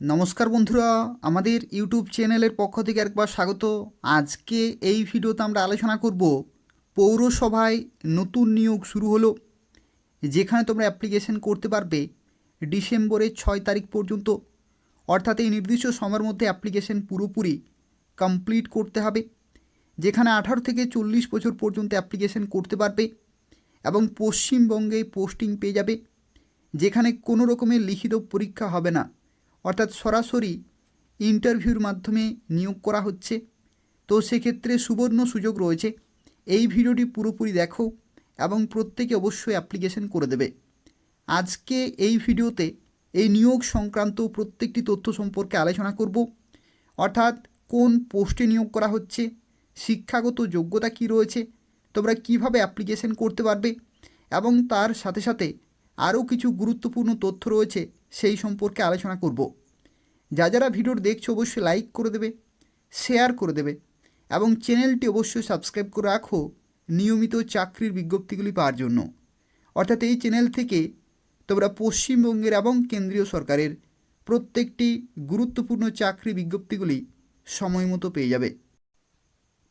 নমস্কার বন্ধুরা, আমাদের ইউটিউব চ্যানেলের পক্ষ থেকে একবার স্বাগত। আজকে এই ভিডিওতে আমরা আলোচনা করব পৌরসভায় নতুন নিয়োগ শুরু হলো, যেখানে তোমরা অ্যাপ্লিকেশন করতে পারবে ডিসেম্বরের 6 তারিখ পর্যন্ত। অর্থাৎ এই নির্দিষ্ট সময়ের মধ্যে অ্যাপ্লিকেশন পুরোপুরি কমপ্লিট করতে হবে, যেখানে 18 থেকে 40 বছর পর্যন্ত অ্যাপ্লিকেশন করতে পারবে এবং পশ্চিমবঙ্গে পোস্টিং পেয়ে যাবে, যেখানে কোনো রকমের লিখিত পরীক্ষা হবে না, অর্থাৎ সরাসরি ইন্টারভিউর মাধ্যমে নিয়োগ করা হচ্ছে। তো সেক্ষেত্রে সুবর্ণ সুযোগ রয়েছে। এই ভিডিওটি পুরোপুরি দেখো এবং প্রত্যেকে অবশ্যই অ্যাপ্লিকেশন করে দেবে। আজকে এই ভিডিওতে এই নিয়োগ সংক্রান্ত প্রত্যেকটি তথ্য সম্পর্কে আলোচনা করব, অর্থাৎ কোন পোস্টে নিয়োগ করা হচ্ছে, শিক্ষাগত যোগ্যতা কী রয়েছে, তোমরা কিভাবে অ্যাপ্লিকেশন করতে পারবে এবং তার সাথে সাথে আরও কিছু গুরুত্বপূর্ণ তথ্য রয়েছে সেই সম্পর্কে আলোচনা করব। যারা ভিডিওর দেখছো অবশ্যই লাইক করে দেবে, শেয়ার করে দেবে এবং চ্যানেলটি অবশ্যই সাবস্ক্রাইব করে রাখো নিয়মিত চাকরির বিজ্ঞপ্তিগুলি পাওয়ার জন্য। অর্থাৎ এই চ্যানেল থেকে তোমরা পশ্চিমবঙ্গের এবং কেন্দ্রীয় সরকারের প্রত্যেকটি গুরুত্বপূর্ণ চাকরি বিজ্ঞপ্তিগুলি সময় মতো পেয়ে যাবে।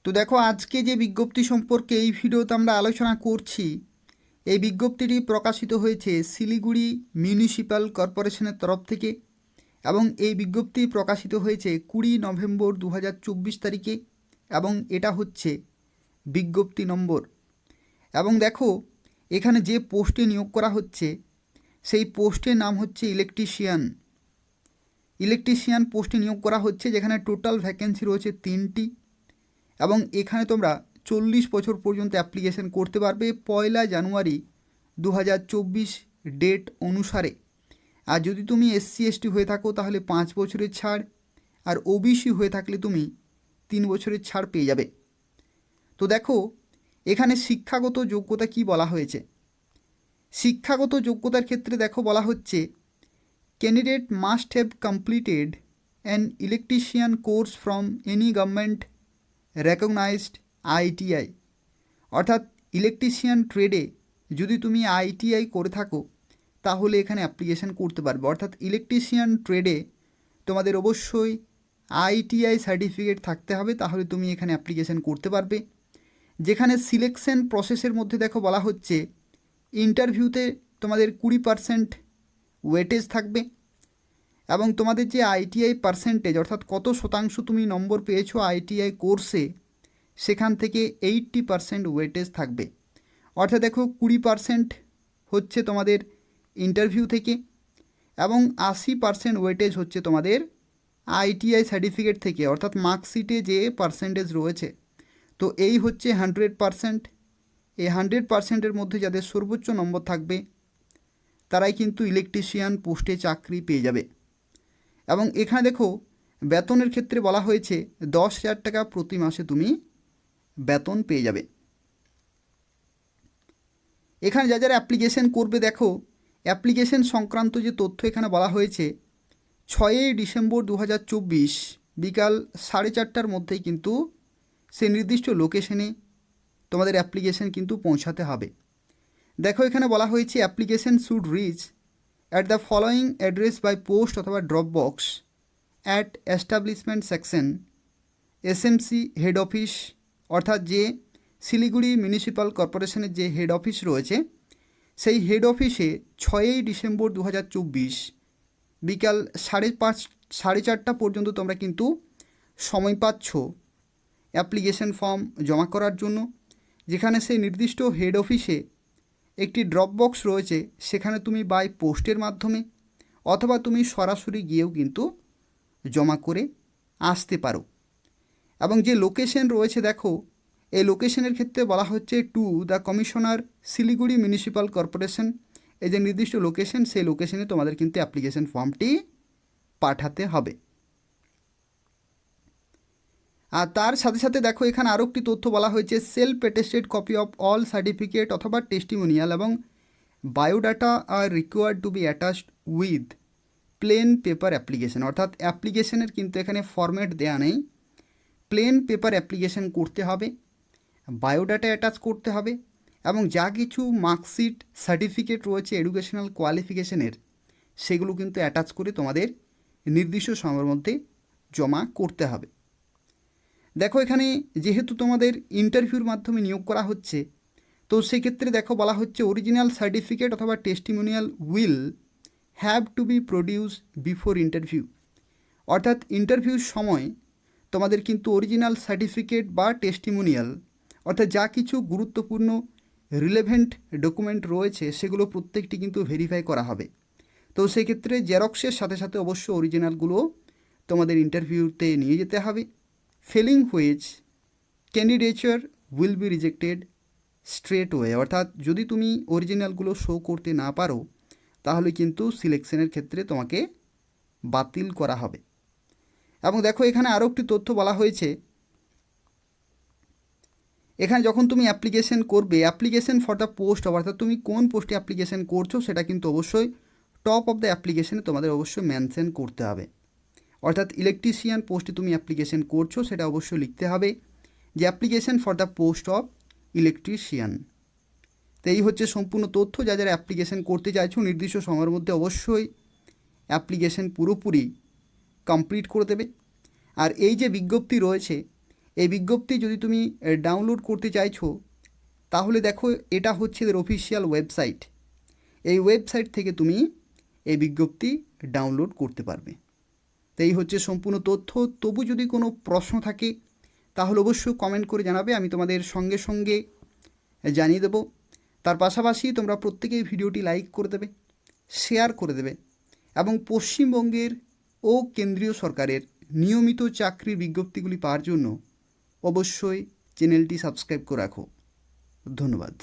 তো দেখো, আজকে যে বিজ্ঞপ্তি সম্পর্কে এই ভিডিওতে আমরা আলোচনা করছি, এই বিজ্ঞপ্তিটি প্রকাশিত হয়েছে শিলিগুড়ি মিউনিসিপ্যাল কর্পোরেশনের তরফ থেকে এবং এই বিজ্ঞপ্তি প্রকাশিত হয়েছে 20 নভেম্বর 2024 তারিখে এবং এটা হচ্ছে বিজ্ঞপ্তি নম্বর। এবং দেখো, এখানে যে পোস্টে নিয়োগ করা হচ্ছে সেই পোস্টের নাম হচ্ছে ইলেকট্রিশিয়ান পোস্টে নিয়োগ করা হচ্ছে, যেখানে টোটাল ভ্যাকেন্সি রয়েছে 3টি এবং এখানে তোমরা 40 বছর পর্যন্ত অ্যাপ্লিকেশন করতে পারবে 1 জানুয়ারি 2024 ডেট অনুসারে। আর যদি তুমি SC/ST হয়ে থাকো তাহলে 5 বছরের ছাড়, আর OBC হয়ে থাকলে তুমি 3 বছরের ছাড় পেয়ে যাবে। তো দেখো, এখানে শিক্ষাগত যোগ্যতা কি বলা হয়েছে। শিক্ষাগত যোগ্যতার ক্ষেত্রে দেখো বলা হচ্ছে candidate must have completed an electrician course from any government recognised ITI। অর্থাৎ ইলেকট্রিশিয়ান ট্রেডে যদি তুমি ITI করে থাকো তাহলে এখানে অ্যাপ্লিকেশন করতে পারবে। অর্থাৎ ইলেকট্রিশিয়ান ট্রেডে তোমাদের অবশ্যই ITI সার্টিফিকেট থাকতে হবে, তাহলে তুমি এখানে অ্যাপ্লিকেশন করতে পারবে। যেখানে সিলেকশন প্রসেসের মধ্যে দেখো বলা হচ্ছে ইন্টারভিউতে তোমাদের 20% ওয়েটেজ থাকবে এবং তোমাদের যে ITI পার্সেন্টেজ, অর্থাৎ কত শতাংশ তুমি নম্বর পেয়েছো ITI কোর্সে, সেখান থেকে 80% ওয়েটেজ থাকবে। অর্থাৎ দেখো 20% হচ্ছে তোমাদের ইন্টারভিউ থেকে এবং 80% ওয়েটেজ হচ্ছে তোমাদের ITI সার্টিফিকেট থেকে, অর্থাৎ মার্কশিটে যে পার্সেন্টেজ রয়েছে। তো এই হচ্ছে 100%। এই 100%-এর মধ্যে যাদের সর্বোচ্চ নম্বর থাকবে তারাই কিন্তু ইলেকট্রিশিয়ান পোস্টে চাকরি পেয়ে যাবে। এবং এখানে দেখো বেতনের ক্ষেত্রে বলা হয়েছে 10,000 টাকা প্রতি মাসে তুমি বেতন পেয়ে যাবে। এখানে যারা অ্যাপ্লিকেশন করবে, দেখো অ্যাপ্লিকেশন সংক্রান্ত যে তথ্য এখানে বলা হয়েছে 6 ডিসেম্বর 2024 বিকাল 4:30টার মধ্যেই কিন্তু সেই নির্দিষ্ট লোকেশনে তোমাদের অ্যাপ্লিকেশন কিন্তু পৌঁছাতে হবে। দেখো এখানে বলা হয়েছে application should reach at the following address by post অথবা drop box at establishment section SMC head office. অর্থাৎ যে শিলিগুড়ি মিউনিসিপ্যাল কর্পোরেশনের যে হেড অফিস রয়েছে সেই হেড অফিসে 6 ডিসেম্বর 2024 বিকাল 4:30 পর্যন্ত তোমরা কিন্তু সময় পাচ্ছ অ্যাপ্লিকেশন ফর্ম জমা করার জন্য। যেখানে সেই নির্দিষ্ট হেড অফিসে একটি ড্রপ বক্স রয়েছে, সেখানে তুমি বাই পোস্টের মাধ্যমে অথবা তুমি সরাসরি গিয়েও কিন্তু জমা করে আসতে পারো। এবং যে লোকেশন রয়েছে দেখো, এই লোকেশনের ক্ষেত্রে বলা হচ্ছে to the commissioner Siliguri municipal corporation. এই যে নির্দিষ্ট লোকেশন, সেই লোকেশনে তোমাদের কিন্তু অ্যাপ্লিকেশন ফর্মটি পাঠাতে হবে। আর তার সাথে সাথে দেখো এখানে আরও একটি তথ্য বলা হয়েছে self attested copy of all certificate অথবা টেস্টিমোনিয়াল এবং biodata R required to B attached with plane paper application. অর্থাৎ অ্যাপ্লিকেশনের কিন্তু এখানে ফরম্যাট দেওয়া নেই, প্লেন পেপার অ্যাপ্লিকেশন করতে হবে, বায়োডাটা অ্যাটাচ করতে হবে এবং যা কিছু মার্কশিট সার্টিফিকেট রয়েছে এডুকেশনাল কোয়ালিফিকেশনের, সেগুলো কিন্তু অ্যাটাচ করে তোমাদের নির্দিষ্ট সময়ের মধ্যে জমা করতে হবে। দেখো এখানে যেহেতু তোমাদের ইন্টারভিউর মাধ্যমে নিয়োগ করা হচ্ছে, তো সেক্ষেত্রে দেখো বলা হচ্ছে অরিজিনাল সার্টিফিকেট অথবা testimonial will have to be produce before interview. অর্থাৎ ইন্টারভিউর সময় তোমাদের কিন্তু অরিজিনাল সার্টিফিকেট বা টেস্টিমোনিয়াল অর্থাৎ যা কিছু গুরুত্বপূর্ণ রিলেভেন্ট ডকুমেন্ট রয়েছে সেগুলো প্রত্যেকটি কিন্তু ভেরিফাই করা হবে। তো সেক্ষেত্রে জেরক্সের সাথে সাথে অবশ্য অরিজিনালগুলো তোমাদের ইন্টারভিউতে নিয়ে যেতে হবে। Felling which candidature will be rejected straight way. অর্থাৎ যদি তুমি অরিজিনালগুলো শো করতে না পারো তাহলে কিন্তু সিলেকশনের ক্ষেত্রে তোমাকে বাতিল করা হবে। এবং দেখো এখানে আরও একটি তথ্য বলা হয়েছে, এখানে যখন তুমি অ্যাপ্লিকেশন করবে, অ্যাপ্লিকেশন ফর দ্য পোস্ট অর্থাৎ তুমি কোন পোস্টে অ্যাপ্লিকেশন করছো সেটা কিন্তু অবশ্যই টপ অফ দ্য অ্যাপ্লিকেশনে তোমাদের অবশ্যই মেনশন করতে হবে। অর্থাৎ ইলেকট্রিশিয়ান পোস্টে তুমি অ্যাপ্লিকেশন করছো সেটা অবশ্যই লিখতে হবে যে application for the post of electrician. তো এই হচ্ছে সম্পূর্ণ তথ্য। যারা অ্যাপ্লিকেশন করতে চাইছো নির্দিষ্ট সময়ের মধ্যে অবশ্যই অ্যাপ্লিকেশন পুরোপুরি কমপ্লিট করে দেবে। আর এই যে বিজ্ঞপ্তি রয়েছে, এই বিজ্ঞপ্তি যদি তুমি ডাউনলোড করতে চাইছো তাহলে দেখো এটা হচ্ছে এদের অফিসিয়াল ওয়েবসাইট। এই ওয়েবসাইট থেকে তুমি এই বিজ্ঞপ্তি ডাউনলোড করতে পারবে। তো এই হচ্ছে সম্পূর্ণ তথ্য। তবু যদি কোনো প্রশ্ন থাকে তাহলে অবশ্যই কমেন্ট করে জানাবে, আমি তোমাদের সঙ্গে সঙ্গে জানিয়ে দেবো। তার পাশাপাশি তোমরা প্রত্যেকেই ভিডিওটি লাইক করে দেবে, শেয়ার করে দেবে এবং পশ্চিমবঙ্গের ও কেন্দ্রীয় সরকারের নিয়মিত চাকরির বিজ্ঞপ্তিগুলি পাওয়ার জন্য অবশ্যই চ্যানেলটি সাবস্ক্রাইব করে রাখো। ধন্যবাদ।